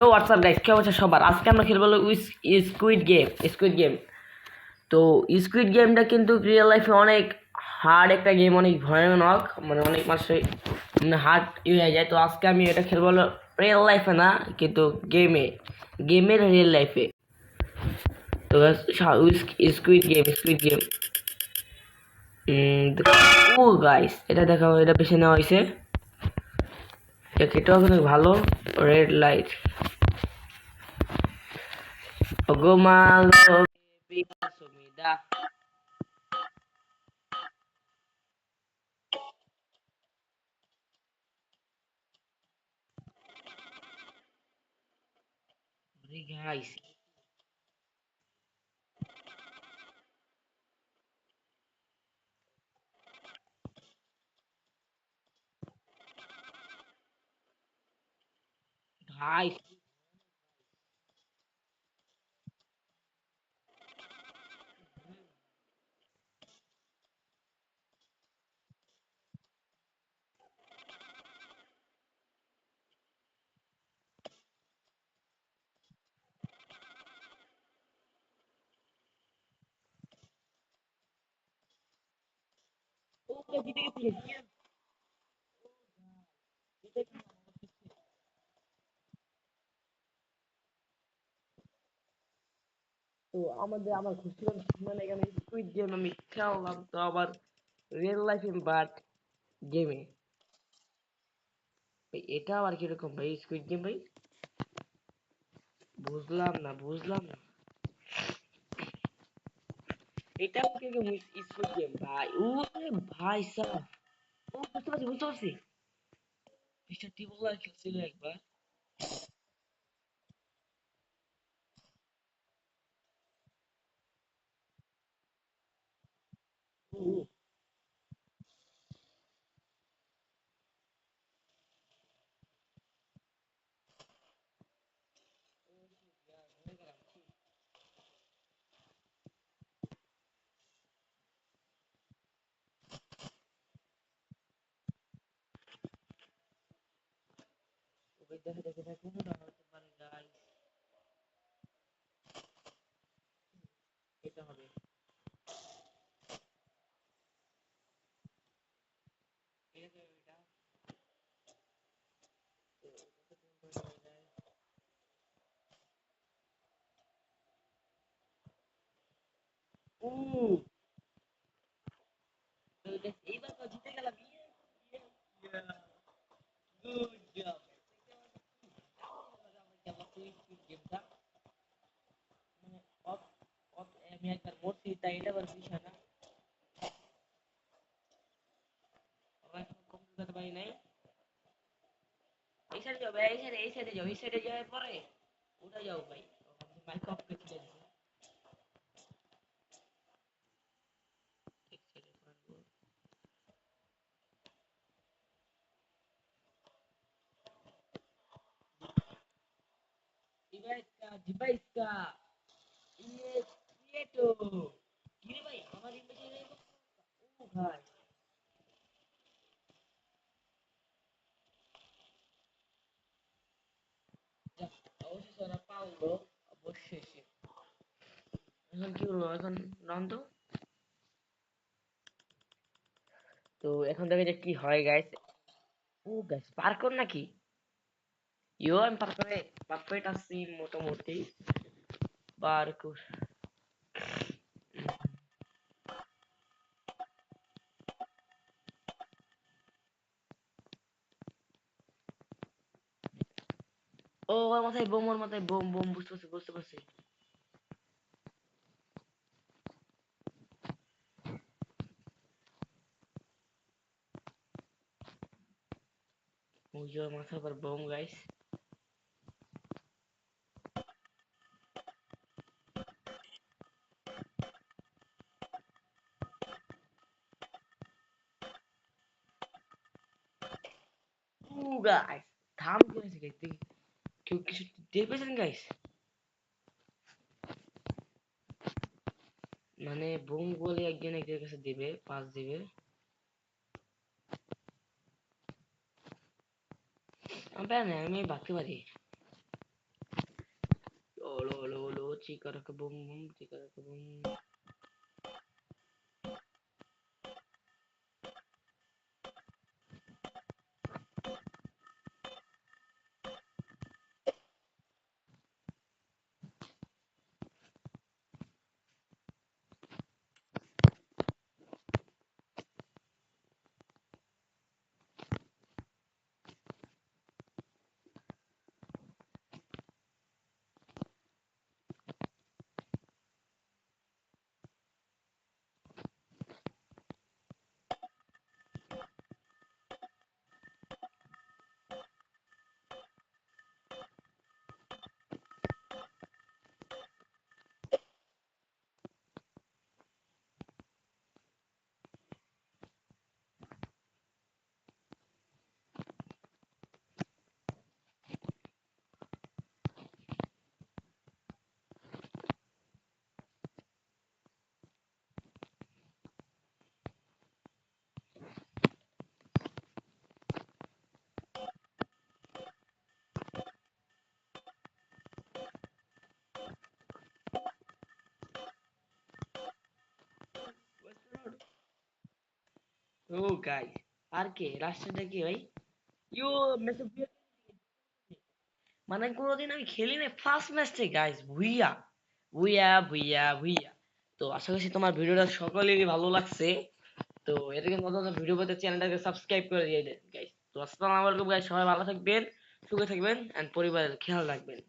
WhatsApp guys, কি অবস্থা সবার? আজকে আমরা খেলবো হলো স্কুইড গেম। তো স্কুইড গেমটা কিন্তু রিয়েল লাইফে অনেক হার্ড একটা গেম, অনেক ভয়ানক, মানে অনেক মানুষের মানে হার্ড হয়ে যায়। তো আজকে আমি এটা খেলবো হলো রিয়েল লাইফে না, কিন্তু গেমের রিয়েল লাইফে। তো স্কুইড গেম ও গাইস, এটা দেখাও, এটা বেছে নেওয়া হয়েছে। এটাও অনেক ভালো। Red light Ogumalo Bebida Sumida. Guys, guys. Oh, kita kita. তো আমার খুশি মানে এখানে স্কুইড গেম আমি খেললাম, তো আবার রিয়েল লাইফে বাট গেমে। এটা আবার কিরকম ভাই স্কুইড গেম ভাই? বুঝলাম না। এটাও কিরকম স্কুইড গেম ভাই? ও ভাই সাহ, ও বুঝতে পারছি। মিস্টার টিবলার খেলছিল একবার। ও ওকে, দেখে কোনটা হতে পারে গাইস? এটা হবে। এটা এটা ও এইবার তো জিতে গেলাম। Good job. গেমটা মানে আমি একবার মরছি, তাই এটা আবার বিষয় না। আমার এখন কমপ্লিট করতে পারি নাই। এই সাইডে যাও ভাই, এই সাইডে যাওয়ার পরে ওটা যাও ভাই। মাইক অফ করে দিয়েছে। এক সেকেন্ড মারবো। ডিভাইসটা ইয়ে ক্রিয়েটো। কি রে ভাই, আমার ইমেজে ও ভাই, যাক, অবশেষে ওরা পারলো, অবশেষে। এখন কি হলো? এখন রাউন্ড তো, তো এখন দেখে যে কি হয় গাইস। ও গাইস, পার্কর নাকি? ইয়ো, আমি পার্করে পারফেক্ট আছি মোটামুটি। পার্কর, ও ওর মাথায় বোম, ওর মাথায় বোম বোম, বুঝতে পারছি। ওই যে ওর মাথার উপর বোম গাইস। ও গাইস, থাম কি হয়েছে গাইস? কেউ কিছু টের পেয়েছেন গাইস? মানে বোম বলে একজন একজনের কাছে দিবে, পাস দিবে। আমি পারি না, আমি ভাগতে পারি। চিকারাকা বুম বুম চিকারাকা বুম। ও গাইস, আর কে রাষ্ট্রটা কি ভাই? ইউ মেসেজ, মানে কোনোদিন আমি খেলি না, ফার্স্ট ম্যাচে গাইস ভুইয়া ভুইয়া ভুইয়া ভুইয়া। তো আশা করছি তোমার ভিডিওটা সকলেরই ভালো লাগছে। তো এরকম মতো ভিডিও পেতে চ্যানেলটাকে সাবস্ক্রাইব করে দিয়ে দেন গাইস। তো আসসালামু আলাইকুম গাইস, সবাই ভালো থাকবেন, সুখে থাকবেন এন্ড পরিবারের খেয়াল রাখবেন।